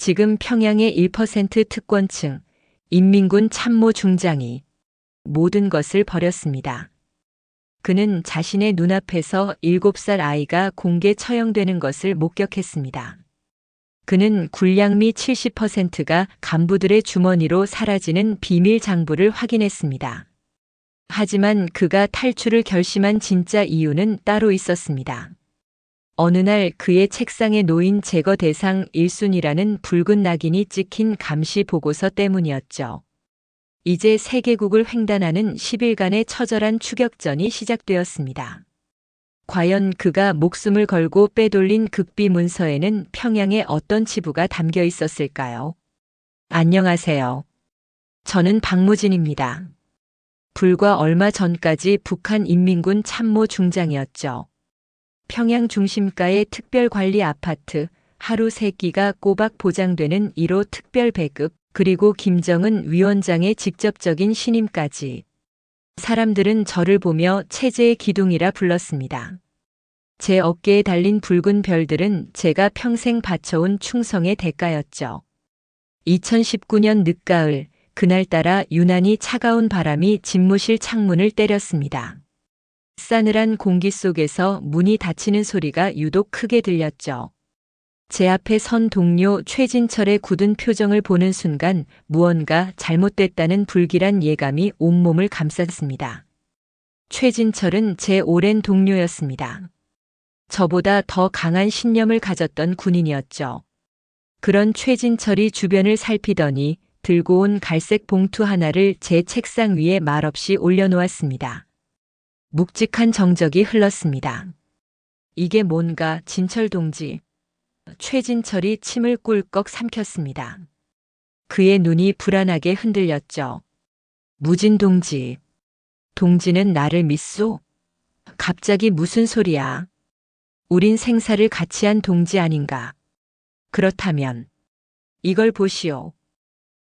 지금 평양의 1% 특권층, 인민군 참모 중장이 모든 것을 버렸습니다. 그는 자신의 눈앞에서 7살 아이가 공개 처형되는 것을 목격했습니다. 그는 군량미 70%가 간부들의 주머니로 사라지는 비밀 장부를 확인했습니다. 하지만 그가 탈출을 결심한 진짜 이유는 따로 있었습니다. 어느 날 그의 책상에 놓인 제거 대상 1순위라는 붉은 낙인이 찍힌 감시 보고서 때문이었죠. 이제 세계국을 횡단하는 10일간의 처절한 추격전이 시작되었습니다. 과연 그가 목숨을 걸고 빼돌린 극비 문서에는 평양의 어떤 치부가 담겨 있었을까요? 안녕하세요. 저는 박무진입니다. 불과 얼마 전까지 북한 인민군 참모 중장이었죠. 평양 중심가의 특별관리 아파트, 하루 3끼가 꼬박 보장되는 1호 특별 배급, 그리고 김정은 위원장의 직접적인 신임까지. 사람들은 저를 보며 체제의 기둥이라 불렀습니다. 제 어깨에 달린 붉은 별들은 제가 평생 바쳐온 충성의 대가였죠. 2019년 늦가을, 그날따라 유난히 차가운 바람이 집무실 창문을 때렸습니다. 싸늘한 공기 속에서 문이 닫히는 소리가 유독 크게 들렸죠. 제 앞에 선 동료 최진철의 굳은 표정을 보는 순간 무언가 잘못됐다는 불길한 예감이 온몸을 감쌌습니다. 최진철은 제 오랜 동료였습니다. 저보다 더 강한 신념을 가졌던 군인이었죠. 그런 최진철이 주변을 살피더니 들고 온 갈색 봉투 하나를 제 책상 위에 말없이 올려놓았습니다. 묵직한 정적이 흘렀습니다. 이게 뭔가, 진철 동지. 최진철이 침을 꿀꺽 삼켰습니다. 그의 눈이 불안하게 흔들렸죠. 무진 동지. 동지는 나를 믿소? 갑자기 무슨 소리야? 우린 생사를 같이 한 동지 아닌가? 그렇다면 이걸 보시오.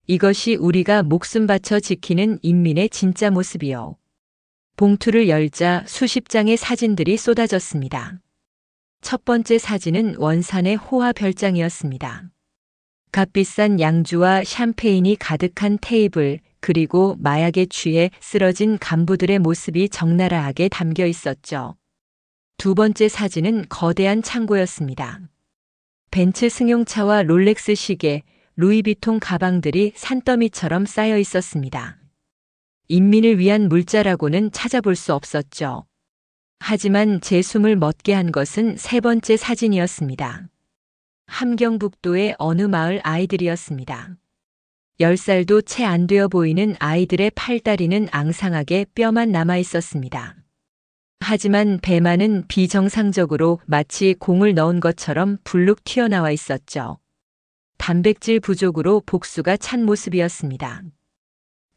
이것이 우리가 목숨 바쳐 지키는 인민의 진짜 모습이요. 봉투를 열자 수십 장의 사진들이 쏟아졌습니다. 첫 번째 사진은 원산의 호화 별장이었습니다. 값비싼 양주와 샴페인이 가득한 테이블, 그리고 마약에 취해 쓰러진 간부들의 모습이 적나라하게 담겨 있었죠. 두 번째 사진은 거대한 창고였습니다. 벤츠 승용차와 롤렉스 시계, 루이비통 가방들이 산더미처럼 쌓여 있었습니다. 인민을 위한 물자라고는 찾아볼 수 없었죠. 하지만 제 숨을 멎게 한 것은 세 번째 사진이었습니다. 함경북도의 어느 마을 아이들이었습니다. 10살도 채 안 되어 보이는 아이들의 팔다리는 앙상하게 뼈만 남아 있었습니다. 하지만 배만은 비정상적으로 마치 공을 넣은 것처럼 불룩 튀어나와 있었죠. 단백질 부족으로 복수가 찬 모습이었습니다.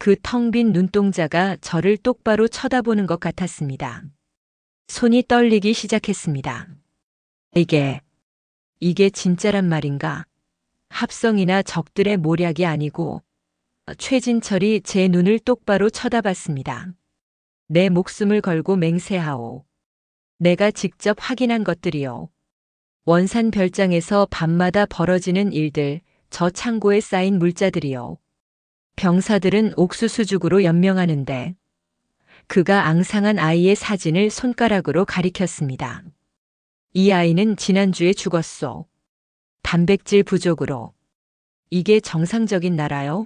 그 텅 빈 눈동자가 저를 똑바로 쳐다보는 것 같았습니다. 손이 떨리기 시작했습니다. 이게 진짜란 말인가? 합성이나 적들의 모략이 아니고. 최진철이 제 눈을 똑바로 쳐다봤습니다. 내 목숨을 걸고 맹세하오. 내가 직접 확인한 것들이요. 원산 별장에서 밤마다 벌어지는 일들, 저 창고에 쌓인 물자들이요. 병사들은 옥수수죽으로 연명하는데 그가 앙상한 아이의 사진을 손가락으로 가리켰습니다. 이 아이는 지난주에 죽었소. 단백질 부족으로. 이게 정상적인 나라요?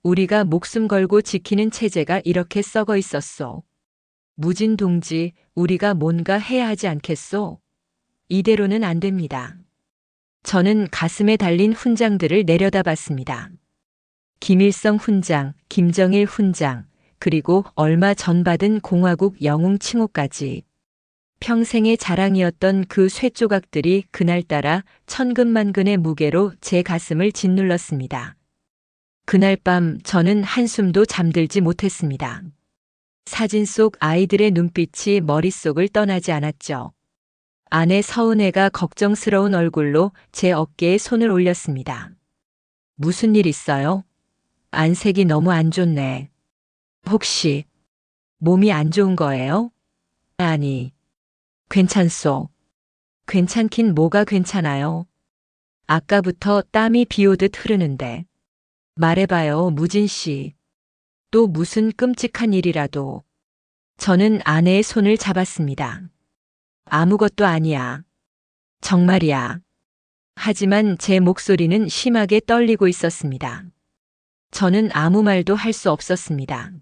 우리가 목숨 걸고 지키는 체제가 이렇게 썩어 있었소. 무진 동지, 우리가 뭔가 해야 하지 않겠소? 이대로는 안 됩니다. 저는 가슴에 달린 훈장들을 내려다봤습니다. 김일성 훈장, 김정일 훈장, 그리고 얼마 전 받은 공화국 영웅 칭호까지. 평생의 자랑이었던 그 쇠조각들이 그날따라 천근만근의 무게로 제 가슴을 짓눌렀습니다. 그날 밤 저는 한숨도 잠들지 못했습니다. 사진 속 아이들의 눈빛이 머릿속을 떠나지 않았죠. 아내 서은혜가 걱정스러운 얼굴로 제 어깨에 손을 올렸습니다. 무슨 일 있어요? 안색이 너무 안 좋네. 혹시 몸이 안 좋은 거예요? 아니, 괜찮소. 괜찮긴 뭐가 괜찮아요? 아까부터 땀이 비 오듯 흐르는데. 말해봐요, 무진 씨. 또 무슨 끔찍한 일이라도. 저는 아내의 손을 잡았습니다. 아무것도 아니야. 정말이야. 하지만 제 목소리는 심하게 떨리고 있었습니다. 저는 아무 말도 할 수 없었습니다.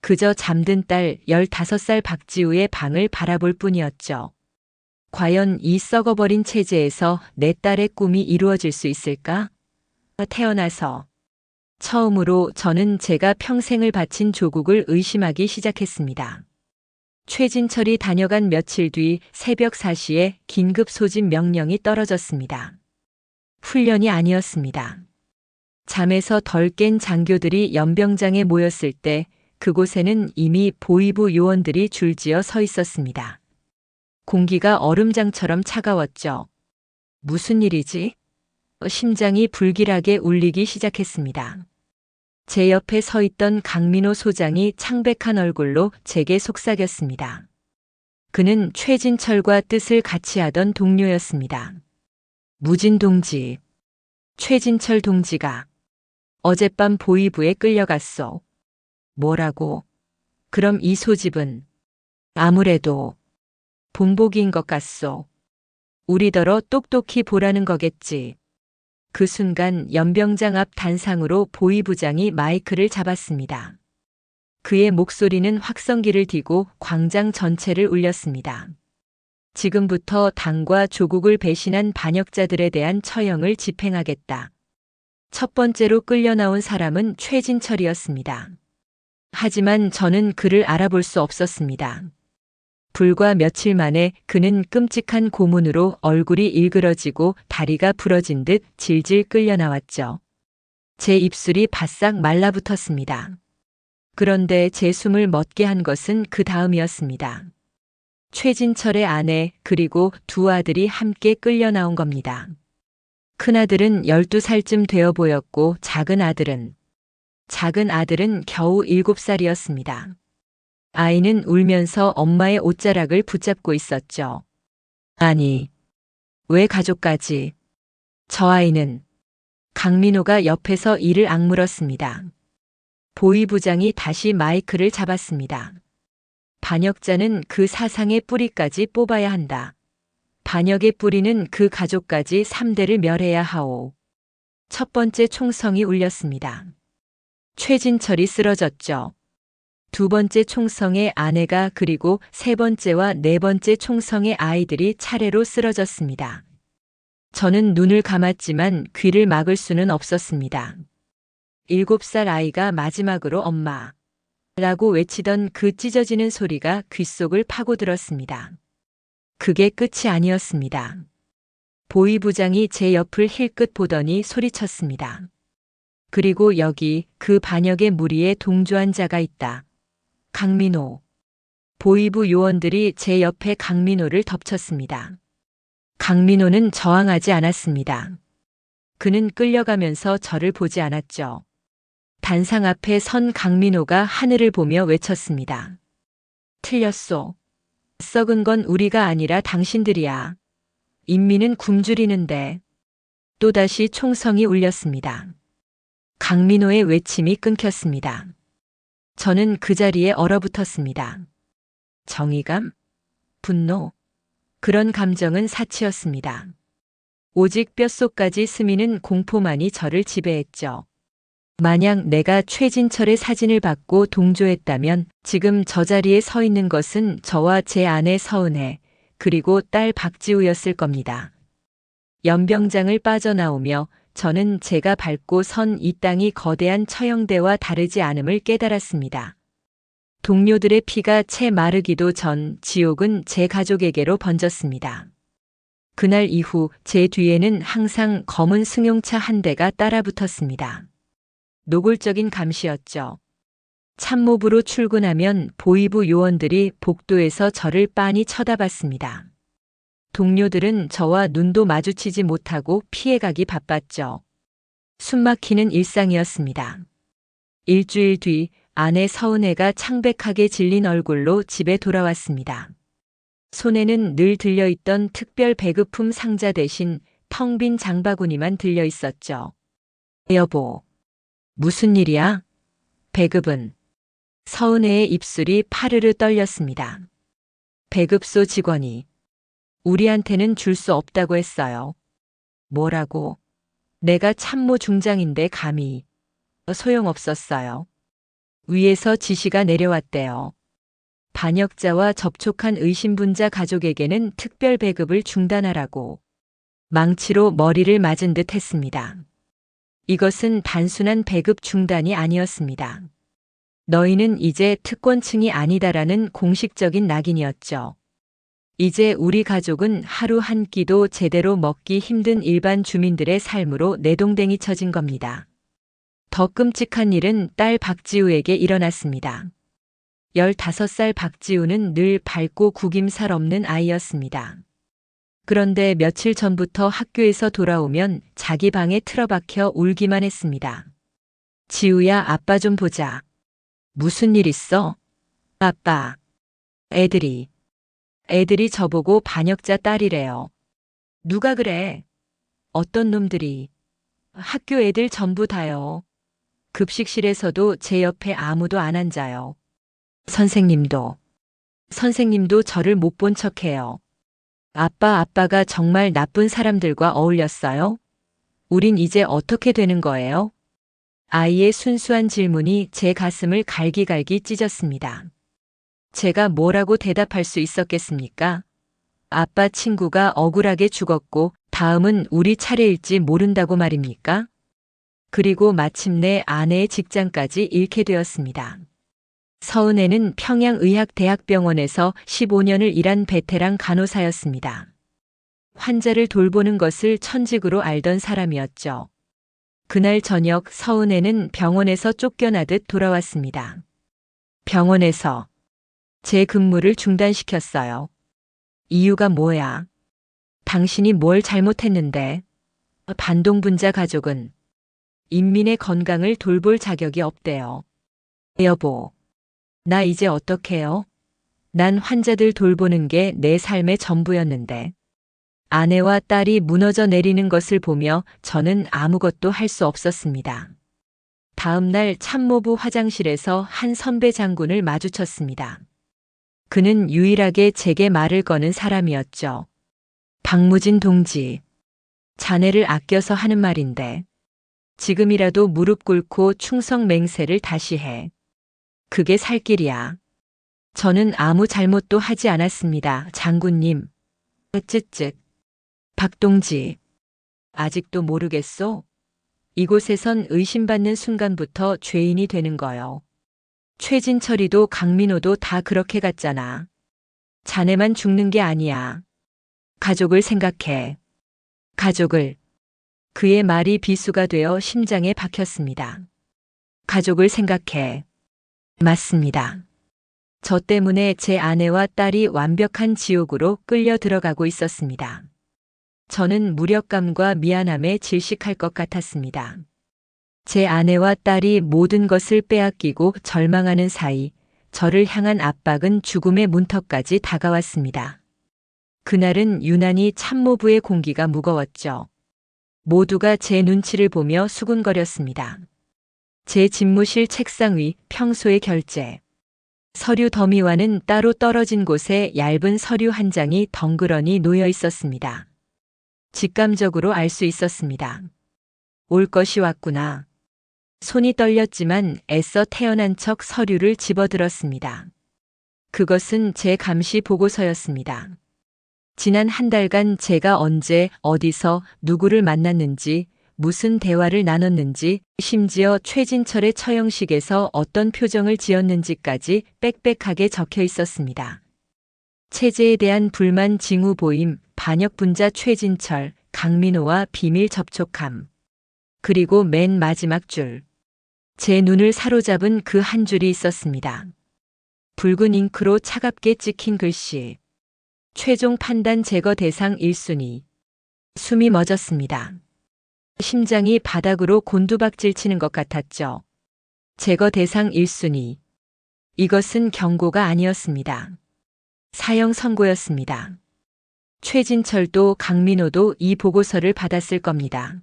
그저 잠든 딸 15살 박지우의 방을 바라볼 뿐이었죠. 과연 이 썩어버린 체제에서 내 딸의 꿈이 이루어질 수 있을까? 태어나서 처음으로 저는 제가 평생을 바친 조국을 의심하기 시작했습니다. 최진철이 다녀간 며칠 뒤 새벽 4시에 긴급 소집 명령이 떨어졌습니다. 훈련이 아니었습니다. 잠에서 덜 깬 장교들이 연병장에 모였을 때 그곳에는 이미 보위부 요원들이 줄지어 서 있었습니다. 공기가 얼음장처럼 차가웠죠. 무슨 일이지? 심장이 불길하게 울리기 시작했습니다. 제 옆에 서 있던 강민호 소장이 창백한 얼굴로 제게 속삭였습니다. 그는 최진철과 뜻을 같이 하던 동료였습니다. 무진 동지, 최진철 동지가 어젯밤 보위부에 끌려갔소. 뭐라고? 그럼 이 소집은 아무래도 본보기인 것 같소. 우리더러 똑똑히 보라는 거겠지. 그 순간 연병장 앞 단상으로 보위부장이 마이크를 잡았습니다. 그의 목소리는 확성기를 띠고 광장 전체를 울렸습니다. 지금부터 당과 조국을 배신한 반역자들에 대한 처형을 집행하겠다. 첫 번째로 끌려 나온 사람은 최진철이었습니다. 하지만 저는 그를 알아볼 수 없었습니다. 불과 며칠 만에 그는 끔찍한 고문으로 얼굴이 일그러지고 다리가 부러진 듯 질질 끌려 나왔죠. 제 입술이 바싹 말라붙었습니다. 그런데 제 숨을 멎게 한 것은 그 다음이었습니다. 최진철의 아내 그리고 두 아들이 함께 끌려 나온 겁니다. 큰아들은 12살쯤 되어 보였고 작은 아들은 겨우 7살이었습니다. 아이는 울면서 엄마의 옷자락을 붙잡고 있었죠. 아니, 왜 가족까지? 저 아이는 강민호가 옆에서 이를 악물었습니다. 보위부장이 다시 마이크를 잡았습니다. 반역자는 그 사상의 뿌리까지 뽑아야 한다. 반역의 뿌리는 그 가족까지 3대를 멸해야 하오. 첫 번째 총성이 울렸습니다. 최진철이 쓰러졌죠. 두 번째 총성의 아내가 그리고 세 번째와 네 번째 총성의 아이들이 차례로 쓰러졌습니다. 저는 눈을 감았지만 귀를 막을 수는 없었습니다. 7살 아이가 마지막으로 엄마 라고 외치던 그 찢어지는 소리가 귓속을 파고들었습니다. 그게 끝이 아니었습니다. 보위부장이 제 옆을 힐끗 보더니 소리쳤습니다. 그리고 여기 그 반역의 무리에 동조한 자가 있다. 강민호. 보위부 요원들이 제 옆에 강민호를 덮쳤습니다. 강민호는 저항하지 않았습니다. 그는 끌려가면서 저를 보지 않았죠. 단상 앞에 선 강민호가 하늘을 보며 외쳤습니다. 틀렸소. 썩은 건 우리가 아니라 당신들이야. 인민은 굶주리는데. 또다시 총성이 울렸습니다. 강민호의 외침이 끊겼습니다. 저는 그 자리에 얼어붙었습니다. 정의감? 분노? 그런 감정은 사치였습니다. 오직 뼛속까지 스미는 공포만이 저를 지배했죠. 만약 내가 최진철의 사진을 받고 동조했다면 지금 저 자리에 서 있는 것은 저와 제 아내 서은혜, 그리고 딸 박지우였을 겁니다. 연병장을 빠져나오며 저는 제가 밟고 선 이 땅이 거대한 처형대와 다르지 않음을 깨달았습니다. 동료들의 피가 채 마르기도 전 지옥은 제 가족에게로 번졌습니다. 그날 이후 제 뒤에는 항상 검은 승용차 한 대가 따라붙었습니다. 노골적인 감시였죠. 참모부로 출근하면 보위부 요원들이 복도에서 저를 빤히 쳐다봤습니다. 동료들은 저와 눈도 마주치지 못하고 피해가기 바빴죠. 숨막히는 일상이었습니다. 일주일 뒤 아내 서은혜가 창백하게 질린 얼굴로 집에 돌아왔습니다. 손에는 늘 들려있던 특별 배급품 상자 대신 텅 빈 장바구니만 들려 있었죠. 여보, 무슨 일이야? 배급은? 서은혜의 입술이 파르르 떨렸습니다. 배급소 직원이 우리한테는 줄 수 없다고 했어요. 뭐라고? 내가 참모 중장인데 감히. 소용없었어요. 위에서 지시가 내려왔대요. 반역자와 접촉한 의심분자 가족에게는 특별 배급을 중단하라고. 망치로 머리를 맞은 듯 했습니다. 이것은 단순한 배급 중단이 아니었습니다. 너희는 이제 특권층이 아니다라는 공식적인 낙인이었죠. 이제 우리 가족은 하루 한 끼도 제대로 먹기 힘든 일반 주민들의 삶으로 내동댕이 쳐진 겁니다. 더 끔찍한 일은 딸 박지우에게 일어났습니다. 15살 박지우는 늘 밝고 구김살 없는 아이였습니다. 그런데 며칠 전부터 학교에서 돌아오면 자기 방에 틀어박혀 울기만 했습니다. 지우야, 아빠 좀 보자. 무슨 일 있어? 아빠. 애들이 저보고 반역자 딸이래요. 누가 그래? 어떤 놈들이? 학교 애들 전부 다요. 급식실에서도 제 옆에 아무도 안 앉아요. 선생님도 저를 못 본 척해요. 아빠가 정말 나쁜 사람들과 어울렸어요? 우린 이제 어떻게 되는 거예요? 아이의 순수한 질문이 제 가슴을 갈기갈기 찢었습니다. 제가 뭐라고 대답할 수 있었겠습니까? 아빠 친구가 억울하게 죽었고 다음은 우리 차례일지 모른다고 말입니까? 그리고 마침내 아내의 직장까지 잃게 되었습니다. 서은혜는 평양의학대학병원에서 15년을 일한 베테랑 간호사였습니다. 환자를 돌보는 것을 천직으로 알던 사람이었죠. 그날 저녁 서은혜는 병원에서 쫓겨나듯 돌아왔습니다. 병원에서 제 근무를 중단시켰어요. 이유가 뭐야? 당신이 뭘 잘못했는데? 반동분자 가족은 인민의 건강을 돌볼 자격이 없대요. 여보, 나 이제 어떡해요? 난 환자들 돌보는 게 내 삶의 전부였는데. 아내와 딸이 무너져 내리는 것을 보며 저는 아무것도 할 수 없었습니다. 다음 날 참모부 화장실에서 한 선배 장군을 마주쳤습니다. 그는 유일하게 제게 말을 거는 사람이었죠. 박무진 동지, 자네를 아껴서 하는 말인데 지금이라도 무릎 꿇고 충성 맹세를 다시 해. 그게 살 길이야. 저는 아무 잘못도 하지 않았습니다, 장군님. 쯧쯧. 박동지, 아직도 모르겠소? 이곳에선 의심받는 순간부터 죄인이 되는 거요. 최진철이도 강민호도 다 그렇게 갔잖아. 자네만 죽는 게 아니야. 가족을 생각해. 가족을. 그의 말이 비수가 되어 심장에 박혔습니다. 가족을 생각해. 맞습니다. 저 때문에 제 아내와 딸이 완벽한 지옥으로 끌려 들어가고 있었습니다. 저는 무력감과 미안함에 질식할 것 같았습니다. 제 아내와 딸이 모든 것을 빼앗기고 절망하는 사이 저를 향한 압박은 죽음의 문턱까지 다가왔습니다. 그날은 유난히 참모부의 공기가 무거웠죠. 모두가 제 눈치를 보며 수군거렸습니다. 제 집무실 책상 위 평소의 결제. 서류 더미와는 따로 떨어진 곳에 얇은 서류 한 장이 덩그러니 놓여 있었습니다. 직감적으로 알 수 있었습니다. 올 것이 왔구나. 손이 떨렸지만 애써 태어난 척 서류를 집어들었습니다. 그것은 제 감시 보고서였습니다. 지난 한 달간 제가 언제, 어디서, 누구를 만났는지, 무슨 대화를 나눴는지, 심지어 최진철의 처형식에서 어떤 표정을 지었는지까지 빽빽하게 적혀 있었습니다. 체제에 대한 불만 징후 보임, 반역분자 최진철, 강민호와 비밀 접촉함. 그리고 맨 마지막 줄. 제 눈을 사로잡은 그 한 줄이 있었습니다. 붉은 잉크로 차갑게 찍힌 글씨. 최종 판단 제거 대상 1순위. 숨이 멎었습니다. 심장이 바닥으로 곤두박질 치는 것 같았죠. 제거 대상 1순위. 이것은 경고가 아니었습니다. 사형 선고였습니다. 최진철도 강민호도 이 보고서를 받았을 겁니다.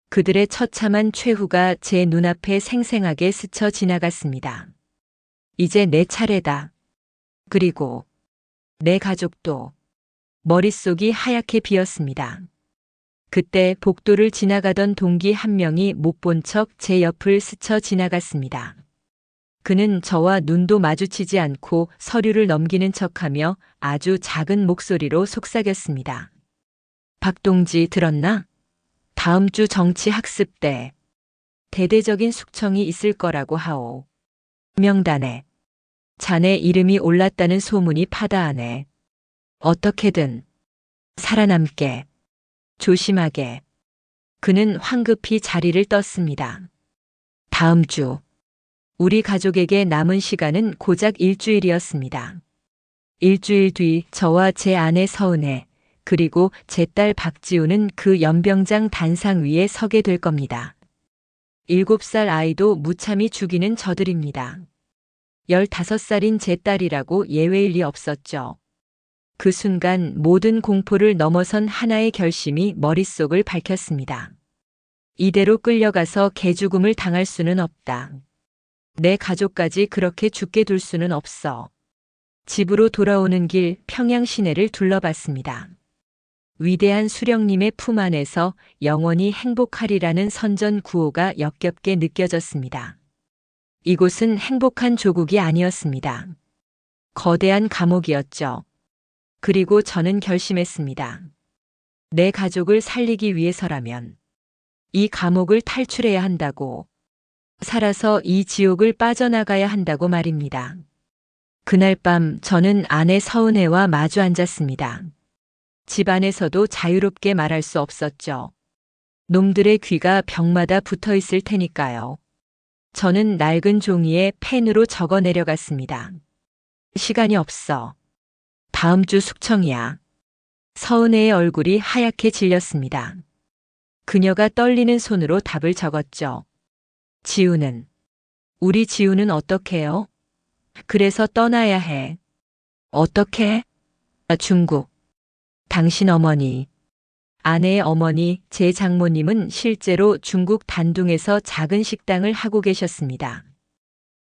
그들의 처참한 최후가 제 눈앞에 생생하게 스쳐 지나갔습니다. 이제 내 차례다. 그리고 내 가족도. 머릿속이 하얗게 비었습니다. 그때 복도를 지나가던 동기 한 명이 못 본 척 제 옆을 스쳐 지나갔습니다. 그는 저와 눈도 마주치지 않고 서류를 넘기는 척하며 아주 작은 목소리로 속삭였습니다. 박동지 들었나? 다음 주 정치학습 때 대대적인 숙청이 있을 거라고 하오. 명단에 자네 이름이 올랐다는 소문이 파다하네. 어떻게든 살아남게. 조심하게. 그는 황급히 자리를 떴습니다. 다음 주 우리 가족에게 남은 시간은 고작 일주일이었습니다. 일주일 뒤 저와 제 아내 서은혜 그리고 제 딸 박지우는 그 연병장 단상 위에 서게 될 겁니다. 7살 아이도 무참히 죽이는 저들입니다. 15살인 제 딸이라고 예외일 리 없었죠. 그 순간 모든 공포를 넘어선 하나의 결심이 머릿속을 밝혔습니다. 이대로 끌려가서 개죽음을 당할 수는 없다. 내 가족까지 그렇게 죽게 둘 수는 없어. 집으로 돌아오는 길 평양 시내를 둘러봤습니다. 위대한 수령님의 품 안에서 영원히 행복하리라는 선전 구호가 역겹게 느껴졌습니다. 이곳은 행복한 조국이 아니었습니다. 거대한 감옥이었죠. 그리고 저는 결심했습니다. 내 가족을 살리기 위해서라면 이 감옥을 탈출해야 한다고. 살아서 이 지옥을 빠져나가야 한다고 말입니다. 그날 밤 저는 아내 서은혜와 마주 앉았습니다. 집 안에서도 자유롭게 말할 수 없었죠. 놈들의 귀가 벽마다 붙어 있을 테니까요. 저는 낡은 종이에 펜으로 적어 내려갔습니다. 시간이 없어. 다음 주 숙청이야. 서은혜의 얼굴이 하얗게 질렸습니다. 그녀가 떨리는 손으로 답을 적었죠. 지우는. 우리 지우는 어떡해요? 그래서 떠나야 해. 어떻게? 중국. 당신 어머니. 아내의 어머니, 제 장모님은 실제로 중국 단둥에서 작은 식당을 하고 계셨습니다.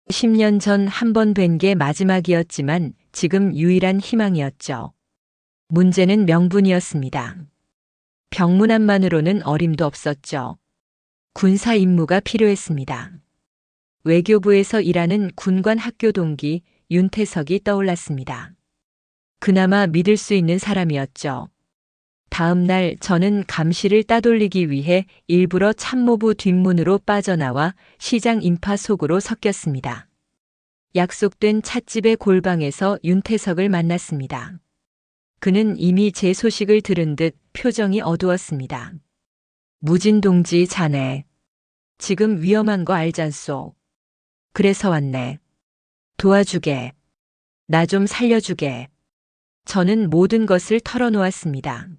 10년 전 한 번 뵌 게 마지막이었지만 지금 유일한 희망이었죠. 문제는 명분이었습니다. 병문안만으로는 어림도 없었죠. 군사 임무가 필요했습니다. 외교부에서 일하는 군관 학교 동기 윤태석이 떠올랐습니다. 그나마 믿을 수 있는 사람이었죠. 다음 날 저는 감시를 따돌리기 위해 일부러 참모부 뒷문으로 빠져나와 시장 인파 속으로 섞였습니다. 약속된 찻집의 골방에서 윤태석을 만났습니다. 그는 이미 제 소식을 들은 듯 표정이 어두웠습니다. 무진 동지 자네. 지금 위험한 거 알잖소. 그래서 왔네. 도와주게. 나 좀 살려주게. 저는 모든 것을 털어놓았습니다.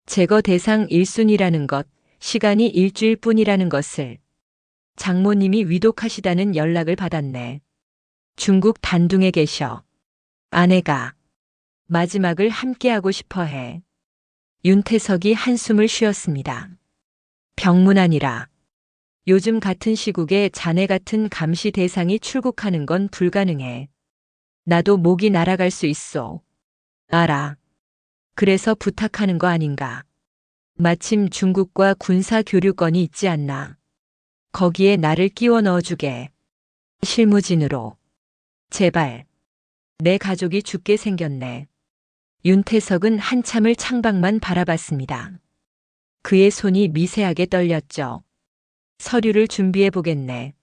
제거 대상 1순위라는 것, 시간이 일주일 뿐이라는 것을. 장모님이 위독하시다는 연락을 받았네. 중국 단둥에 계셔. 아내가 마지막을 함께하고 싶어 해. 윤태석이 한숨을 쉬었습니다. 병문안이라. 요즘 같은 시국에 자네 같은 감시 대상이 출국하는 건 불가능해. 나도 목이 날아갈 수 있어. 알아. 그래서 부탁하는 거 아닌가. 마침 중국과 군사 교류권이 있지 않나. 거기에 나를 끼워 넣어주게. 실무진으로. 제발. 내 가족이 죽게 생겼네. 윤태석은 한참을 창밖만 바라봤습니다. 그의 손이 미세하게 떨렸죠. 서류를 준비해 보겠네.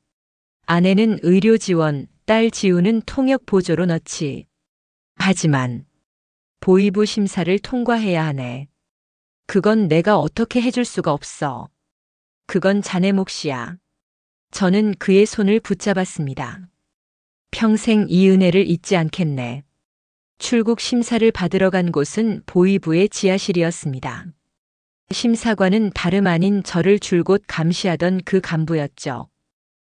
아내는 의료 지원, 딸 지우는 통역 보조로 넣지. 하지만 보위부 심사를 통과해야 하네. 그건 내가 어떻게 해줄 수가 없어. 그건 자네 몫이야. 저는 그의 손을 붙잡았습니다. 평생 이 은혜를 잊지 않겠네. 출국 심사를 받으러 간 곳은 보위부의 지하실이었습니다. 심사관은 다름 아닌 저를 줄곧 감시하던 그 간부였죠.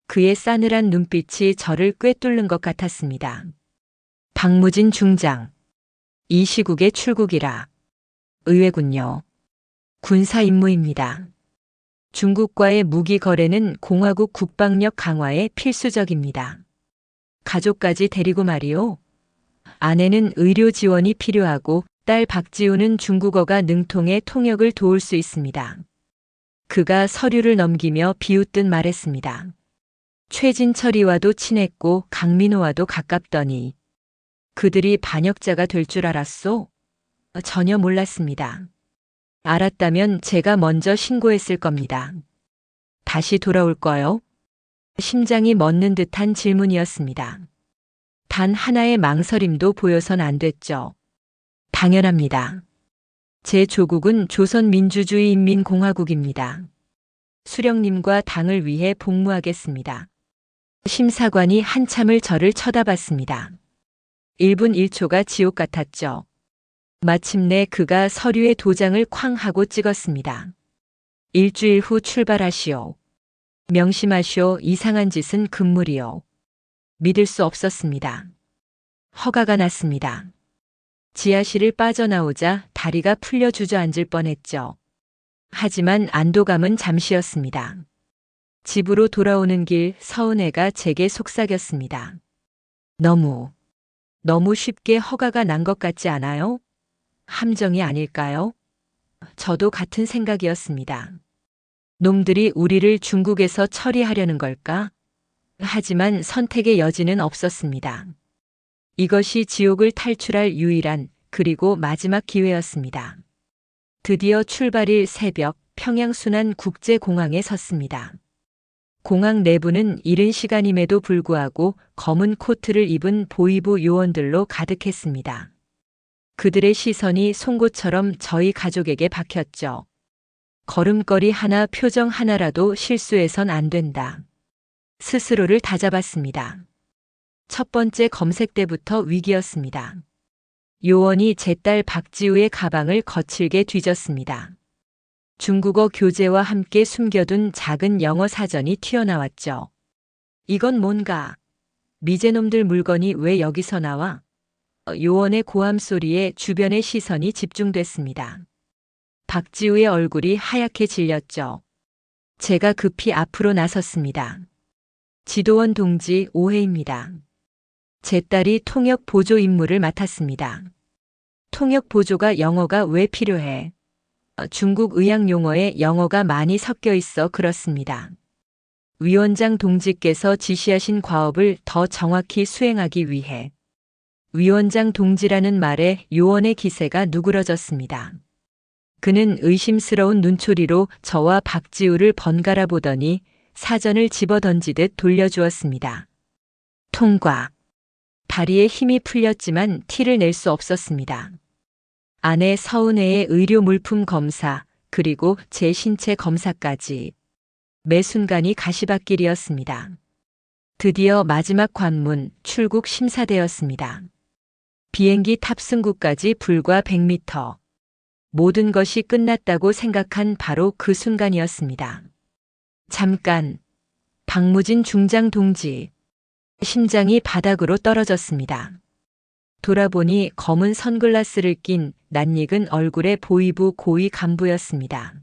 그의 싸늘한 눈빛이 저를 꿰뚫는 것 같았습니다. 박무진 중장. 이 시국에 출국이라. 의외군요. 군사 임무입니다. 중국과의 무기 거래는 공화국 국방력 강화에 필수적입니다. 가족까지 데리고 말이오. 아내는 의료 지원이 필요하고 딸 박지우는 중국어가 능통해 통역을 도울 수 있습니다. 그가 서류를 넘기며 비웃듯 말했습니다. 최진철이와도 친했고 강민호와도 가깝더니 그들이 반역자가 될 줄 알았소? 전혀 몰랐습니다. 알았다면 제가 먼저 신고했을 겁니다. 다시 돌아올 거요? 심장이 멎는 듯한 질문이었습니다. 단 하나의 망설임도 보여선 안 됐죠. 당연합니다. 제 조국은 조선민주주의인민공화국입니다. 수령님과 당을 위해 복무하겠습니다. 심사관이 한참을 저를 쳐다봤습니다. 1분 1초가 지옥 같았죠. 마침내 그가 서류에 도장을 쾅 하고 찍었습니다. 일주일 후 출발하시오. 명심하시오. 이상한 짓은 금물이요. 믿을 수 없었습니다. 허가가 났습니다. 지하실을 빠져나오자 다리가 풀려 주저앉을 뻔했죠. 하지만 안도감은 잠시였습니다. 집으로 돌아오는 길 서은혜가 제게 속삭였습니다. 너무 쉽게 허가가 난 것 같지 않아요? 함정이 아닐까요? 저도 같은 생각이었습니다. 놈들이 우리를 중국에서 처리하려는 걸까? 하지만 선택의 여지는 없었습니다. 이것이 지옥을 탈출할 유일한 그리고 마지막 기회였습니다. 드디어 출발일 새벽 평양순안 국제공항에 섰습니다. 공항 내부는 이른 시간임에도 불구하고 검은 코트를 입은 보위부 요원들로 가득했습니다. 그들의 시선이 송곳처럼 저희 가족에게 박혔죠. 걸음걸이 하나 표정 하나라도 실수해선 안 된다. 스스로를 다잡았습니다. 첫 번째 검색 때부터 위기였습니다. 요원이 제 딸 박지우의 가방을 거칠게 뒤졌습니다. 중국어 교재와 함께 숨겨둔 작은 영어 사전이 튀어나왔죠. 이건 뭔가? 미제놈들 물건이 왜 여기서 나와? 요원의 고함 소리에 주변의 시선이 집중됐습니다. 박지우의 얼굴이 하얗게 질렸죠. 제가 급히 앞으로 나섰습니다. 지도원 동지 오해입니다. 제 딸이 통역 보조 임무를 맡았습니다. 통역 보조가 영어가 왜 필요해? 중국 의학 용어에 영어가 많이 섞여 있어 그렇습니다. 위원장 동지께서 지시하신 과업을 더 정확히 수행하기 위해. 위원장 동지라는 말에 요원의 기세가 누그러졌습니다. 그는 의심스러운 눈초리로 저와 박지우를 번갈아 보더니 사전을 집어던지듯 돌려주었습니다. 통과. 다리에 힘이 풀렸지만 티를 낼 수 없었습니다. 아내 서은혜의 의료 물품 검사, 그리고 제 신체 검사까지. 매 순간이 가시밭길이었습니다. 드디어 마지막 관문, 출국 심사대였습니다. 비행기 탑승구까지 불과 100m. 모든 것이 끝났다고 생각한 바로 그 순간이었습니다. 잠깐. 박무진 중장 동지. 심장이 바닥으로 떨어졌습니다. 돌아보니 검은 선글라스를 낀 낯익은 얼굴의 보위부 고위 간부였습니다.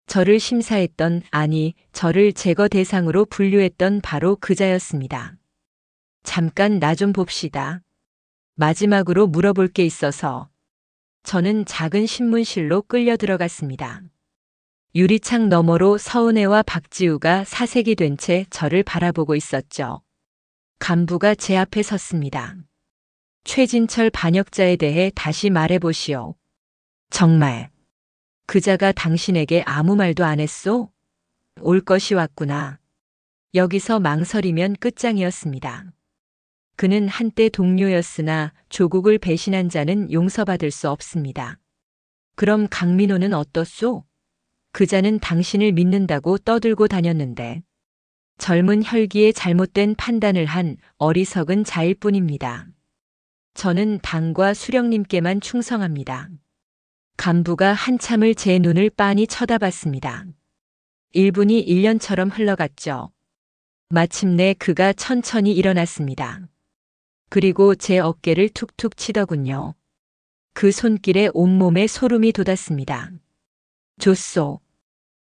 저를 심사했던, 아니, 저를 제거 대상으로 분류했던 바로 그자였습니다. 잠깐 나 좀 봅시다. 마지막으로 물어볼 게 있어서. 저는 작은 신문실로 끌려 들어갔습니다. 유리창 너머로 서은혜와 박지우가 사색이 된 채 저를 바라보고 있었죠. 간부가 제 앞에 섰습니다. 최진철 반역자에 대해 다시 말해보시오. 정말. 그자가 당신에게 아무 말도 안 했소? 올 것이 왔구나. 여기서 망설이면 끝장이었습니다. 그는 한때 동료였으나 조국을 배신한 자는 용서받을 수 없습니다. 그럼 강민호는 어떻소? 그자는 당신을 믿는다고 떠들고 다녔는데 젊은 혈기에 잘못된 판단을 한 어리석은 자일 뿐입니다. 저는 당과 수령님께만 충성합니다. 간부가 한참을 제 눈을 빤히 쳐다봤습니다. 1분이 1년처럼 흘러갔죠. 마침내 그가 천천히 일어났습니다. 그리고 제 어깨를 툭툭 치더군요. 그 손길에 온몸에 소름이 돋았습니다. 조소.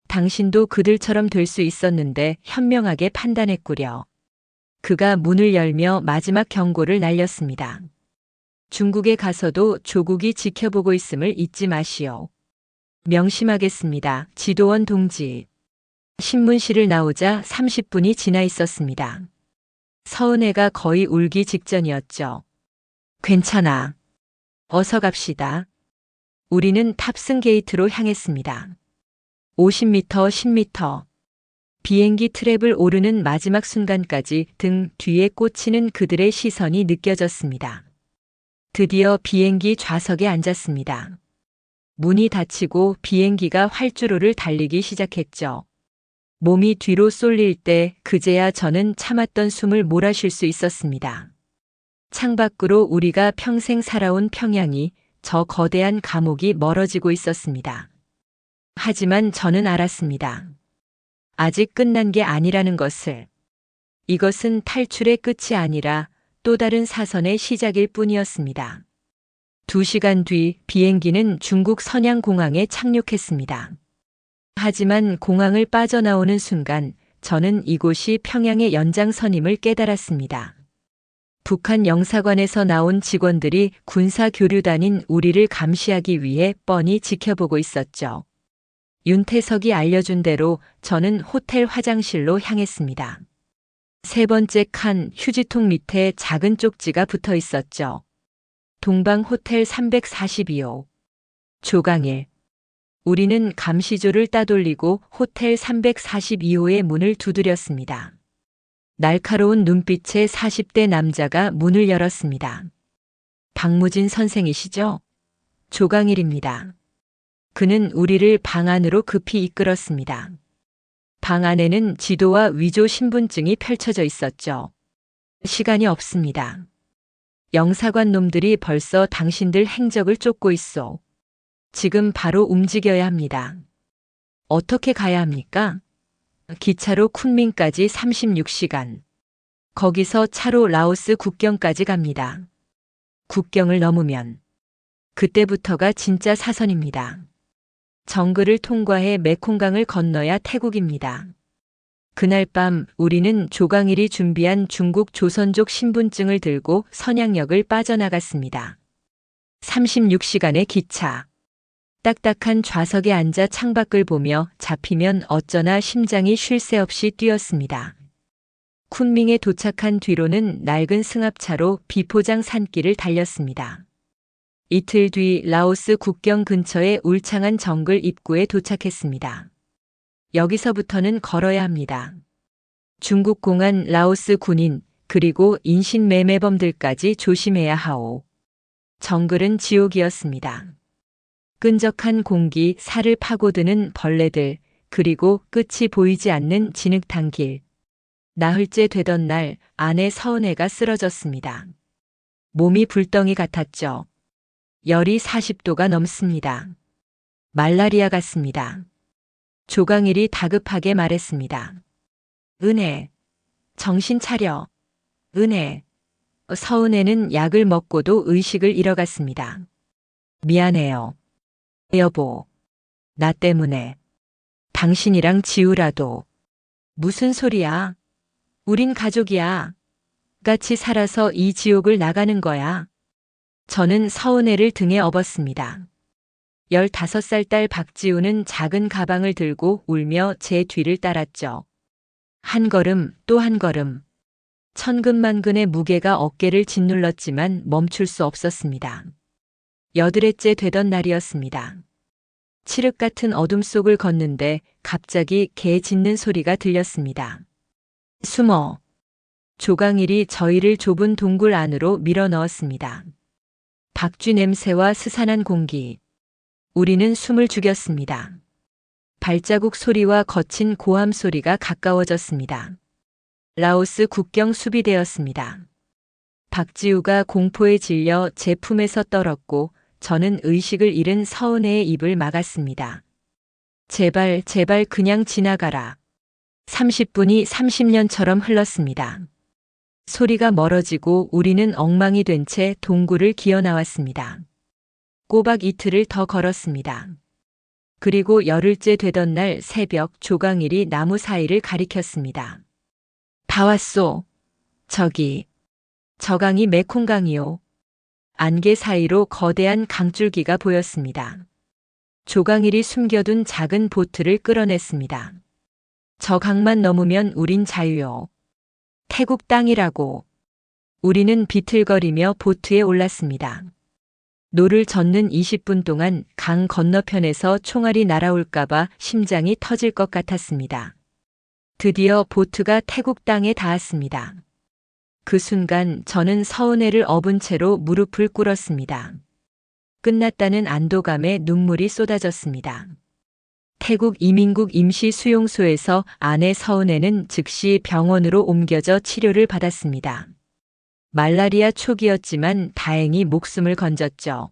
당신도 그들처럼 될 수 있었는데 현명하게 판단했구려. 그가 문을 열며 마지막 경고를 날렸습니다. 중국에 가서도 조국이 지켜보고 있음을 잊지 마시오. 명심하겠습니다. 지도원 동지. 신문실을 나오자 30분이 지나 있었습니다. 서은혜가 거의 울기 직전이었죠. 괜찮아. 어서 갑시다. 우리는 탑승 게이트로 향했습니다. 50m, 10m. 비행기 트랩을 오르는 마지막 순간까지 등 뒤에 꽂히는 그들의 시선이 느껴졌습니다. 드디어 비행기 좌석에 앉았습니다. 문이 닫히고 비행기가 활주로를 달리기 시작했죠. 몸이 뒤로 쏠릴 때 그제야 저는 참았던 숨을 몰아쉴 수 있었습니다. 창밖으로 우리가 평생 살아온 평양이, 저 거대한 감옥이 멀어지고 있었습니다. 하지만 저는 알았습니다. 아직 끝난 게 아니라는 것을. 이것은 탈출의 끝이 아니라 또 다른 사선의 시작일 뿐이었습니다. 2시간 뒤 비행기는 중국 선양공항에 착륙했습니다. 하지만 공항을 빠져나오는 순간 저는 이곳이 평양의 연장선임을 깨달았습니다. 북한 영사관에서 나온 직원들이 군사교류단인 우리를 감시하기 위해 뻔히 지켜보고 있었죠. 윤태석이 알려준 대로 저는 호텔 화장실로 향했습니다. 세 번째 칸 휴지통 밑에 작은 쪽지가 붙어 있었죠. 동방 호텔 342호. 조강일. 우리는 감시조를 따돌리고 호텔 342호의 문을 두드렸습니다. 날카로운 눈빛의 40대 남자가 문을 열었습니다. 박무진 선생이시죠? 조강일입니다. 그는 우리를 방 안으로 급히 이끌었습니다. 방 안에는 지도와 위조 신분증이 펼쳐져 있었죠. 시간이 없습니다. 영사관 놈들이 벌써 당신들 행적을 쫓고 있어. 지금 바로 움직여야 합니다. 어떻게 가야 합니까? 기차로 쿤민까지 36시간. 거기서 차로 라오스 국경까지 갑니다. 국경을 넘으면 그때부터가 진짜 사선입니다. 정글을 통과해 메콩강을 건너야 태국입니다. 그날 밤 우리는 조강일이 준비한 중국 조선족 신분증을 들고 선양역을 빠져나갔습니다. 36시간의 기차. 딱딱한 좌석에 앉아 창밖을 보며 잡히면 어쩌나 심장이 쉴 새 없이 뛰었습니다. 쿤밍에 도착한 뒤로는 낡은 승합차로 비포장 산길을 달렸습니다. 이틀 뒤 라오스 국경 근처의 울창한 정글 입구에 도착했습니다. 여기서부터는 걸어야 합니다. 중국 공안, 라오스 군인, 그리고 인신매매범들까지 조심해야 하오. 정글은 지옥이었습니다. 끈적한 공기, 살을 파고드는 벌레들, 그리고 끝이 보이지 않는 진흙탕 길. 나흘째 되던 날 아내 서은혜가 쓰러졌습니다. 몸이 불덩이 같았죠. 열이 40도가 넘습니다. 말라리아 같습니다. 조강일이 다급하게 말했습니다. 은혜, 정신 차려. 은혜. 서은혜는 약을 먹고도 의식을 잃어갔습니다. 미안해요. 여보, 나 때문에. 당신이랑 지우라도. 무슨 소리야? 우린 가족이야. 같이 살아서 이 지옥을 나가는 거야. 저는 서은혜를 등에 업었습니다. 15살 딸 박지우는 작은 가방을 들고 울며 제 뒤를 따랐죠. 한 걸음 또 한 걸음. 천근만근의 무게가 어깨를 짓눌렀지만 멈출 수 없었습니다. 8회째 되던 날이었습니다. 칠흑 같은 어둠 속을 걷는데 갑자기 개 짖는 소리가 들렸습니다. 숨어. 조강일이 저희를 좁은 동굴 안으로 밀어 넣었습니다. 박쥐 냄새와 스산한 공기. 우리는 숨을 죽였습니다. 발자국 소리와 거친 고함 소리가 가까워졌습니다. 라오스 국경 수비대였습니다. 박지우가 공포에 질려 제 품에서 떨었고 저는 의식을 잃은 서은혜의 입을 막았습니다. 제발, 제발 그냥 지나가라. 30분이 30년처럼 흘렀습니다. 소리가 멀어지고 우리는 엉망이 된 채 동굴을 기어 나왔습니다. 꼬박 이틀을 더 걸었습니다. 그리고 열흘째 되던 날 새벽 조강일이 나무 사이를 가리켰습니다. 다 왔소. 저기. 저강이 메콩강이요. 안개 사이로 거대한 강줄기가 보였습니다. 조강일이 숨겨둔 작은 보트를 끌어냈습니다. 저 강만 넘으면 우린 자유요. 태국 땅이라고. 우리는 비틀거리며 보트에 올랐습니다. 노를 젓는 20분 동안 강 건너편에서 총알이 날아올까봐 심장이 터질 것 같았습니다. 드디어 보트가 태국 땅에 닿았습니다. 그 순간 저는 서은혜를 업은 채로 무릎을 꿇었습니다. 끝났다는 안도감에 눈물이 쏟아졌습니다. 태국 이민국 임시수용소에서 아내 서은혜는 즉시 병원으로 옮겨져 치료를 받았습니다. 말라리아 초기였지만 다행히 목숨을 건졌죠.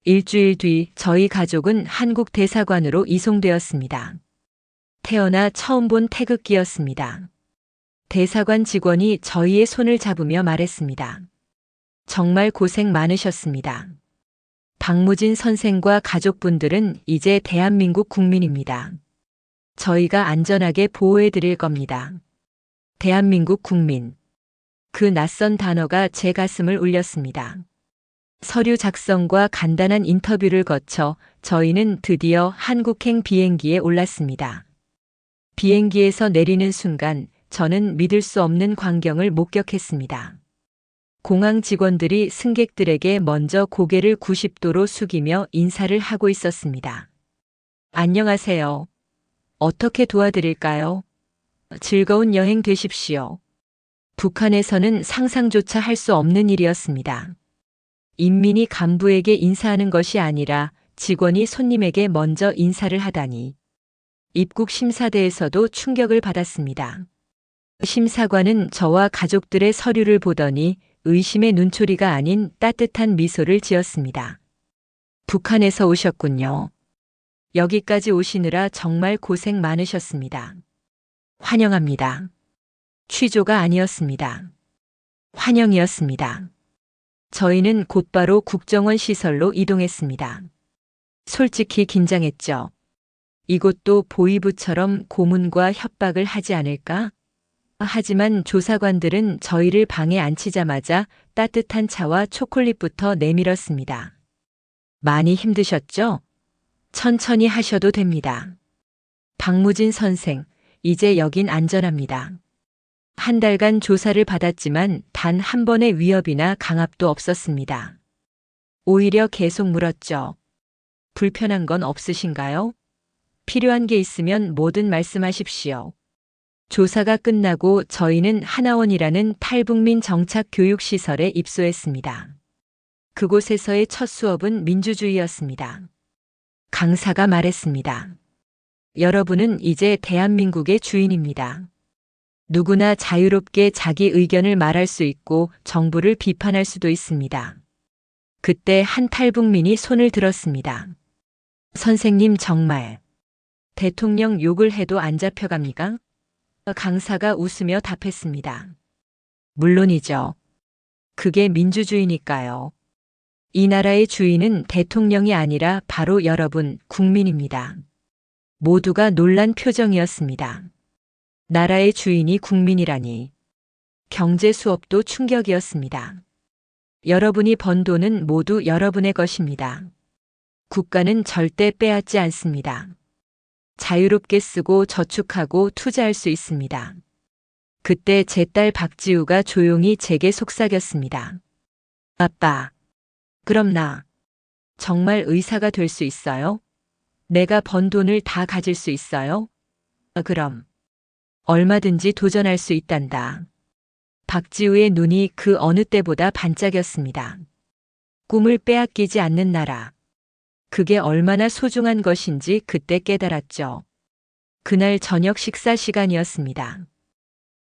일주일 뒤 저희 가족은 한국 대사관으로 이송되었습니다. 태어나 처음 본 태극기였습니다. 대사관 직원이 저희의 손을 잡으며 말했습니다. 정말 고생 많으셨습니다. 박무진 선생과 가족분들은 이제 대한민국 국민입니다. 저희가 안전하게 보호해 드릴 겁니다. 대한민국 국민. 그 낯선 단어가 제 가슴을 울렸습니다. 서류 작성과 간단한 인터뷰를 거쳐 저희는 드디어 한국행 비행기에 올랐습니다. 비행기에서 내리는 순간 저는 믿을 수 없는 광경을 목격했습니다. 공항 직원들이 승객들에게 먼저 고개를 90도로 숙이며 인사를 하고 있었습니다. 안녕하세요. 어떻게 도와드릴까요? 즐거운 여행 되십시오. 북한에서는 상상조차 할 수 없는 일이었습니다. 인민이 간부에게 인사하는 것이 아니라 직원이 손님에게 먼저 인사를 하다니. 입국 심사대에서도 충격을 받았습니다. 심사관은 저와 가족들의 서류를 보더니 의심의 눈초리가 아닌 따뜻한 미소를 지었습니다. 북한에서 오셨군요. 여기까지 오시느라 정말 고생 많으셨습니다. 환영합니다. 취조가 아니었습니다. 환영이었습니다. 저희는 곧바로 국정원 시설로 이동했습니다. 솔직히 긴장했죠. 이곳도 보위부처럼 고문과 협박을 하지 않을까? 하지만 조사관들은 저희를 방에 앉히자마자 따뜻한 차와 초콜릿부터 내밀었습니다. 많이 힘드셨죠? 천천히 하셔도 됩니다. 박무진 선생, 이제 여긴 안전합니다. 한 달간 조사를 받았지만 단 한 번의 위협이나 강압도 없었습니다. 오히려 계속 물었죠. 불편한 건 없으신가요? 필요한 게 있으면 뭐든 말씀하십시오. 조사가 끝나고 저희는 하나원이라는 탈북민 정착 교육시설에 입소했습니다. 그곳에서의 첫 수업은 민주주의였습니다. 강사가 말했습니다. 여러분은 이제 대한민국의 주인입니다. 누구나 자유롭게 자기 의견을 말할 수 있고 정부를 비판할 수도 있습니다. 그때 한 탈북민이 손을 들었습니다. 선생님 정말 대통령 욕을 해도 안 잡혀갑니까? 강사가 웃으며 답했습니다. 물론이죠. 그게 민주주의니까요. 이 나라의 주인은 대통령이 아니라 바로 여러분, 국민입니다. 모두가 놀란 표정이었습니다. 나라의 주인이 국민이라니. 경제 수업도 충격이었습니다. 여러분이 번 돈은 모두 여러분의 것입니다. 국가는 절대 빼앗지 않습니다. 자유롭게 쓰고 저축하고 투자할 수 있습니다. 그때 제 딸 박지우가 조용히 제게 속삭였습니다. 아빠, 그럼 나 정말 의사가 될 수 있어요? 내가 번 돈을 다 가질 수 있어요? 그럼 얼마든지 도전할 수 있단다. 박지우의 눈이 그 어느 때보다 반짝였습니다. 꿈을 빼앗기지 않는 나라. 그게 얼마나 소중한 것인지 그때 깨달았죠. 그날 저녁 식사 시간이었습니다.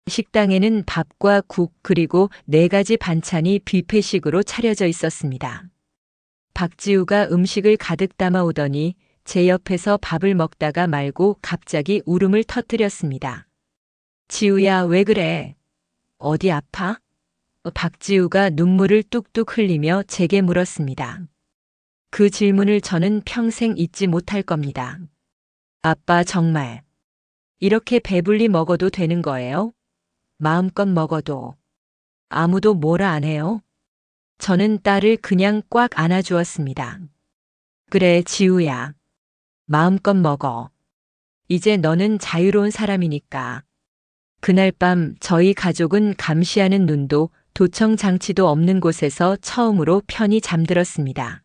식당에는 밥과 국 그리고 4가지 반찬이 뷔페식으로 차려져 있었습니다. 박지우가 음식을 가득 담아 오더니 제 옆에서 밥을 먹다가 말고 갑자기 울음을 터뜨렸습니다. 지우야, 왜 그래? 어디 아파? 박지우가 눈물을 뚝뚝 흘리며 제게 물었습니다. 그 질문을 저는 평생 잊지 못할 겁니다. 아빠 정말 이렇게 배불리 먹어도 되는 거예요? 마음껏 먹어도 아무도 뭐라 안 해요? 저는 딸을 그냥 꽉 안아주었습니다. 그래, 지우야. 마음껏 먹어. 이제 너는 자유로운 사람이니까. 그날 밤 저희 가족은 감시하는 눈도 도청 장치도 없는 곳에서 처음으로 편히 잠들었습니다.